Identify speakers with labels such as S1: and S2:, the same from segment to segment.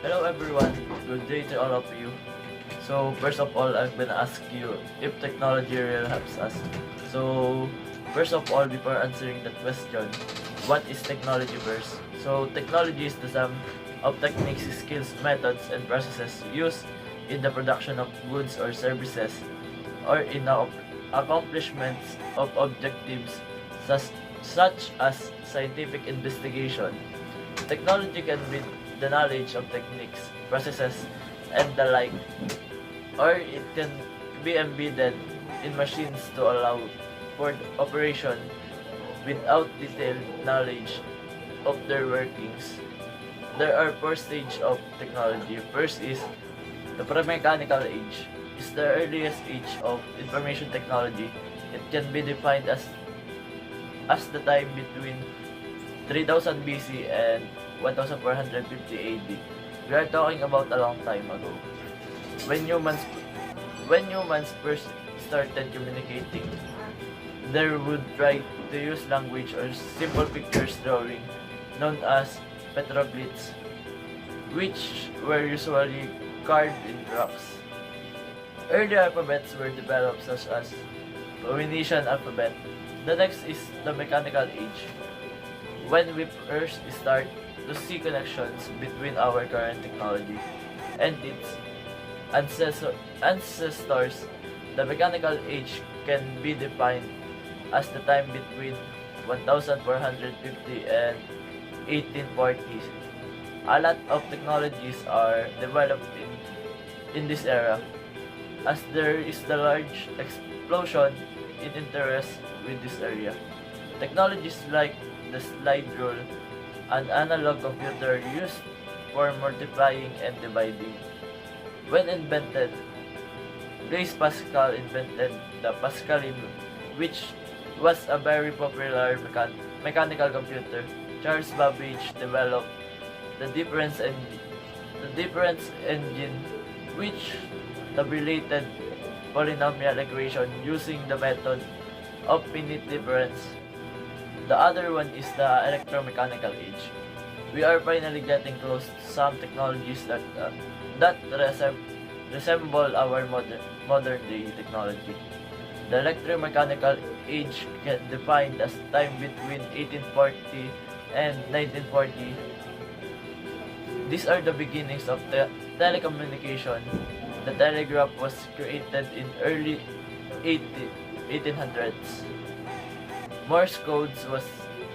S1: Hello everyone, good day to all of you. So first of all, I'm gonna ask you if technology really helps us. So first of all, before answering that question, what is technology first? So technology is the sum of techniques, skills, methods, and processes used in the production of goods or services or in the accomplishments of objectives such as scientific investigation. Technology can be the knowledge of techniques, processes, and the like, or it can be embedded in machines to allow for operation without detailed knowledge of their workings. There are four stages of technology. First is the pre-mechanical age. Is the earliest age of information technology. It can be defined as the time between 3000 BC and 1450 AD. We are talking about a long time ago. When humans when humans first started communicating, they would try to use language or simple pictures drawing known as petroglyphs, which were usually carved in rocks. Early alphabets were developed such as Phoenician alphabet. The next is the mechanical age, when we first start to see connections between our current technology and its ancestors. The mechanical age can be defined as the time between 1450 and 1840. A lot of technologies are developed in this era, as there is the large explosion in interest with this area. Technologies like the slide rule, an analog computer used for multiplying and dividing. When invented, Blaise Pascal invented the Pascaline, which was a very popular mechanical computer. Charles Babbage developed the difference engine, which tabulated polynomial equation using the method of finite difference. The other one is the electromechanical age. We are finally getting close to some technologies that resemble our modern day technology. The electromechanical age can be defined as time between 1840 and 1940. These are the beginnings of the telecommunication. The telegraph was created in early 1800s. Morse code was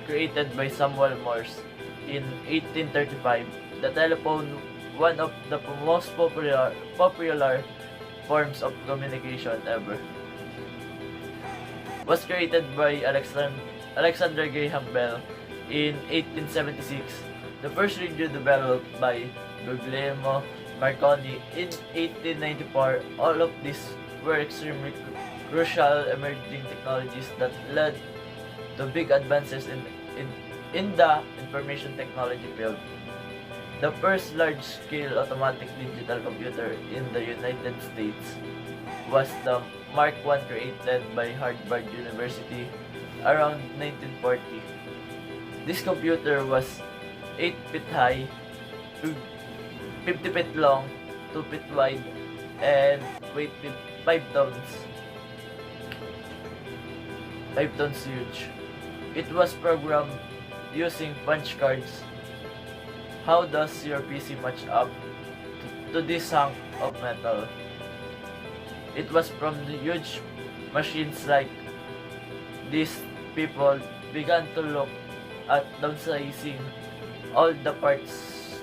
S1: created by Samuel Morse in 1835. The telephone, one of the most popular forms of communication ever, was created by Alexander Graham Bell in 1876. The first radio developed by Guglielmo Marconi in 1894. All of these were extremely crucial emerging technologies that led to big advances in the information technology field. The first large-scale automatic digital computer in the United States was the Mark I, created by Harvard University around 1940. This computer was 8 feet high, 50 feet long, 2 feet wide, and weighed 5 tons. 5 tons huge. It was programmed using punch cards. How does your PC match up to this hunk of metal? It was from the huge machines like these. People began to look at downsizing all the parts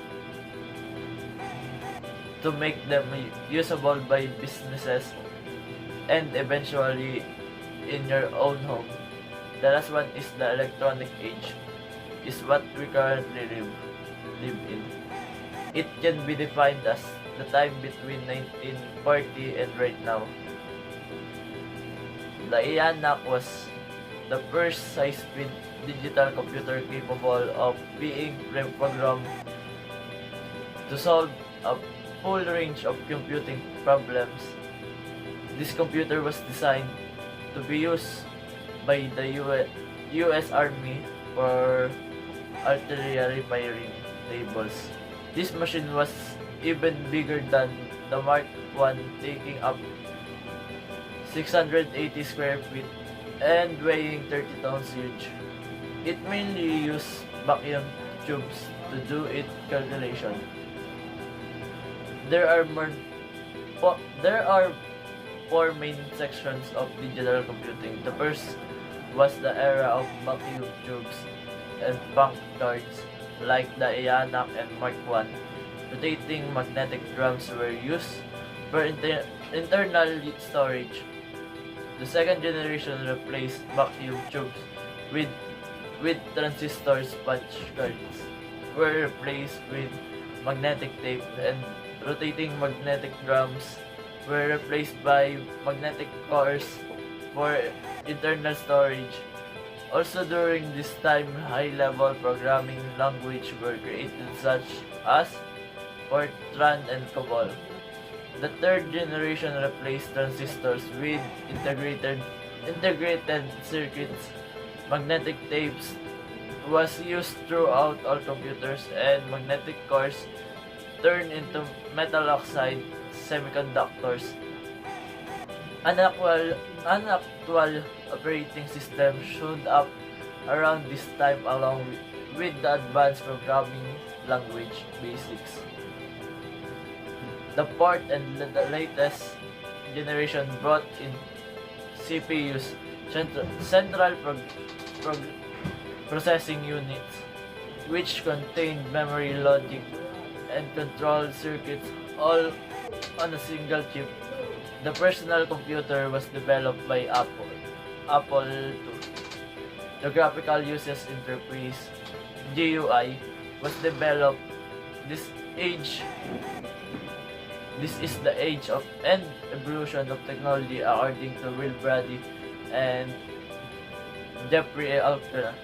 S1: to make them usable by businesses and eventually in your own home. The last one is the electronic age, is what we currently live in. It can be defined as the time between 1940 and right now. The ENIAC was the first high-speed digital computer capable of being reprogrammed to solve a full range of computing problems. This computer was designed to be used by the US Army for artillery firing tables. This machine was even bigger than the Mark I, taking up 680 square feet and weighing 30 tons each. It mainly used vacuum tubes to do its calculation. There are four main sections of digital computing. The first was the era of vacuum tubes and bank cards like the Ionic and Mark I. Rotating magnetic drums were used for internal storage. The second generation replaced vacuum tubes with transistors. Punch cards were replaced with magnetic tape, and rotating magnetic drums were replaced by magnetic cores for internal storage. Also during this time, high-level programming languages were created such as Fortran and COBOL. The third generation replaced transistors with integrated circuits. Magnetic tapes was used throughout all computers, and magnetic cores turned into metal oxide semiconductors. An actual operating system showed up around this time along with the advanced programming language basics. The fourth and the latest generation brought in CPUs, central processing units, which contained memory, logic, and control circuits all on a single chip. The personal computer was developed by Apple II. The graphical user interface GUI was developed. This is the age of and evolution of technology according to Will Brady and Jeffrey Elkner.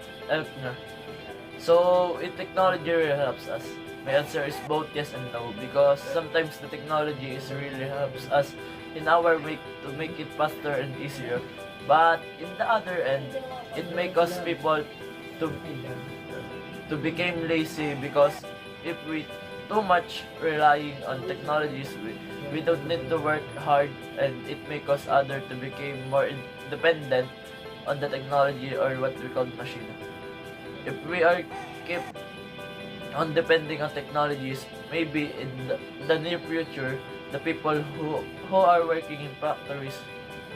S1: So, technology really helps us. My answer is both yes and no, because sometimes the technology really helps us in our way to make it faster and easier. But in the other end, it may cause people to become lazy, because if we too much relying on technologies, we don't need to work hard, and it may cause others to become more dependent on the technology, or what we call machine. If we are keep on depending on technologies, maybe in the near future, the people who are working in factories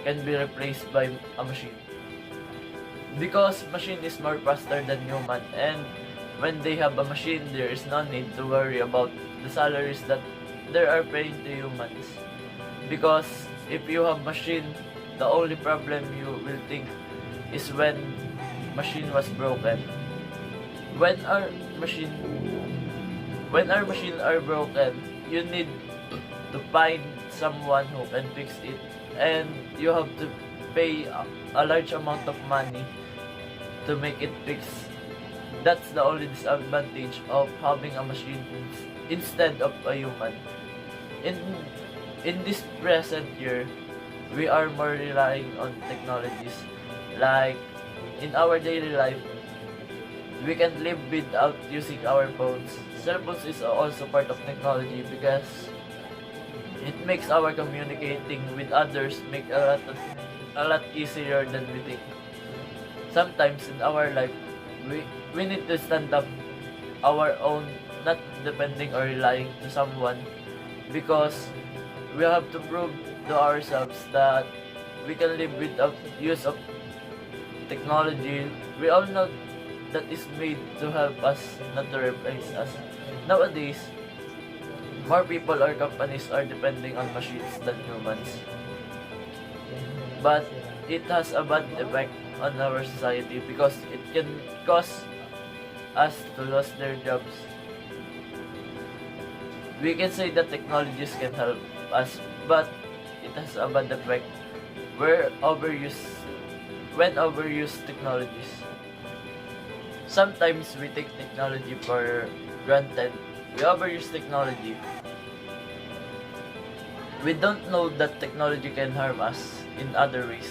S1: can be replaced by a machine. Because machine is more faster than human, and when they have a machine, there is no need to worry about the salaries that they are paying to humans. Because if you have machine, the only problem you will think is when machine was broken. When our machine are broken, you need to find someone who can fix it, and you have to pay a large amount of money to make it fix. That's the only disadvantage of having a machine instead of a human. In this present year, we are more relying on technologies. Like in our daily life, we can live without using our phones. Cell phones is also part of technology, because it makes our communicating with others make a lot easier than we think. Sometimes in our life, we need to stand up our own, not depending or relying to someone, because we have to prove to ourselves that we can live without use of technology. We all know that is made to help us, not to replace us. Nowadays, more people or companies are depending on machines than humans. But it has a bad effect on our society, because it can cause us to lose their jobs. We can say that technologies can help us, but it has a bad effect when overused technologies. Sometimes we take technology for granted. We overuse technology. We don't know that technology can harm us in other ways.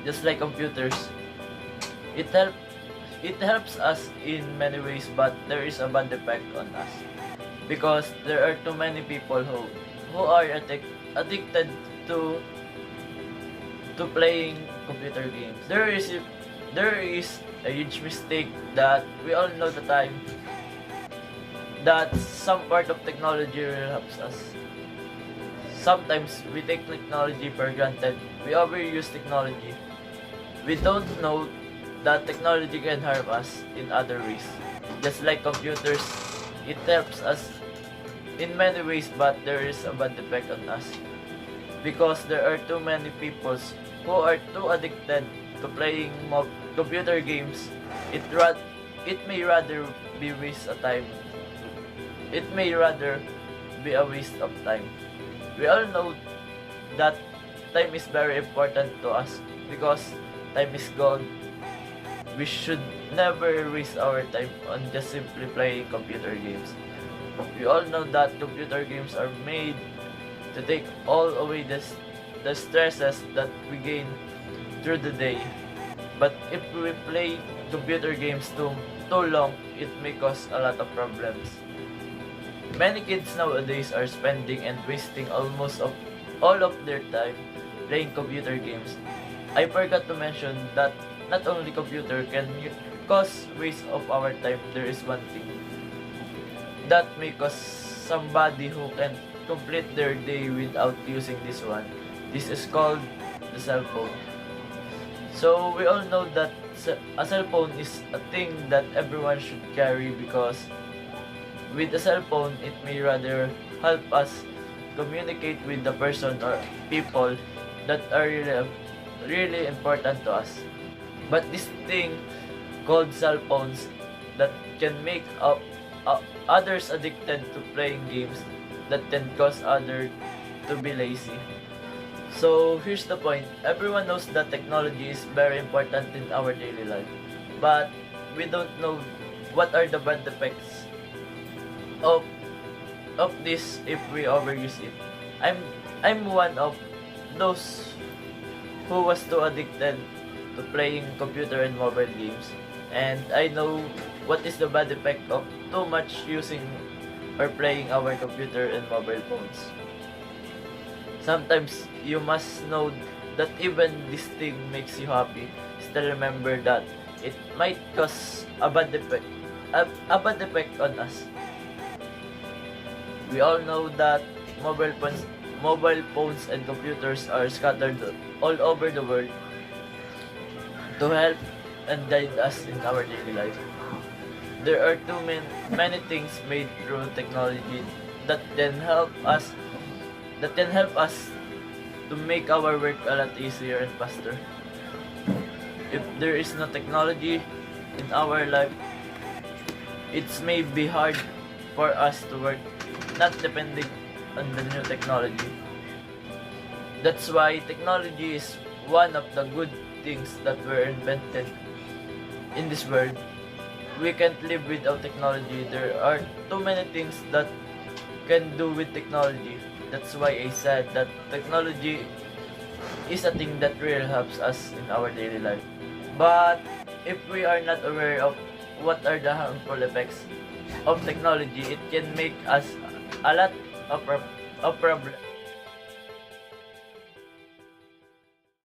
S1: Just like computers, it helps us in many ways, but there is a bad effect on us. because there are too many people who are addicted to playing computer games. There is a huge mistake that we all know the time that some part of technology really helps us. Sometimes we take technology for granted. We overuse technology. We don't know that technology can harm us in other ways. Just like computers, it helps us in many ways, but there is a bad effect on us. Because there are too many people who are too addicted to playing computer games, it may rather be waste of time. It may rather be a waste of time. We all know that time is very important to us because time is gold. We should never waste our time on just simply playing computer games. We all know that computer games are made to take all away the stresses that we gain through the day. But if we play computer games too long, it may cause a lot of problems. Many kids nowadays are spending and wasting almost all of their time playing computer games. I forgot to mention that not only computer can cause waste of our time, there is one thing that may cause somebody who can complete their day without using this one. This is called the cell phone. So we all know that a cell phone is a thing that everyone should carry because with a cell phone, it may rather help us communicate with the person or people that are really important to us. But this thing called cell phones that can make others addicted to playing games that can cause others to be lazy. So here's the point. Everyone knows that technology is very important in our daily life, but we don't know what are the bad effects of this if we overuse it. I'm one of those who was too addicted to playing computer and mobile games, and I know what is the bad effect of too much using or playing our computer and mobile phones. Sometimes you must know that even this thing makes you happy, still remember that it might cause a bad effect on us. We all know that mobile phones and computers are scattered all over the world to help and guide us in our daily life. There are too many things made through technology that can help us to make our work a lot easier and faster. If there is no technology in our life, it may be hard for us to work not depending on the new technology. That's why technology is one of the good things that were invented in this world. We can't live without technology. There are too many things that can do with technology. That's why I said that technology is a thing that really helps us in our daily life. But if we are not aware of what are the harmful effects of technology, it can make us a lot of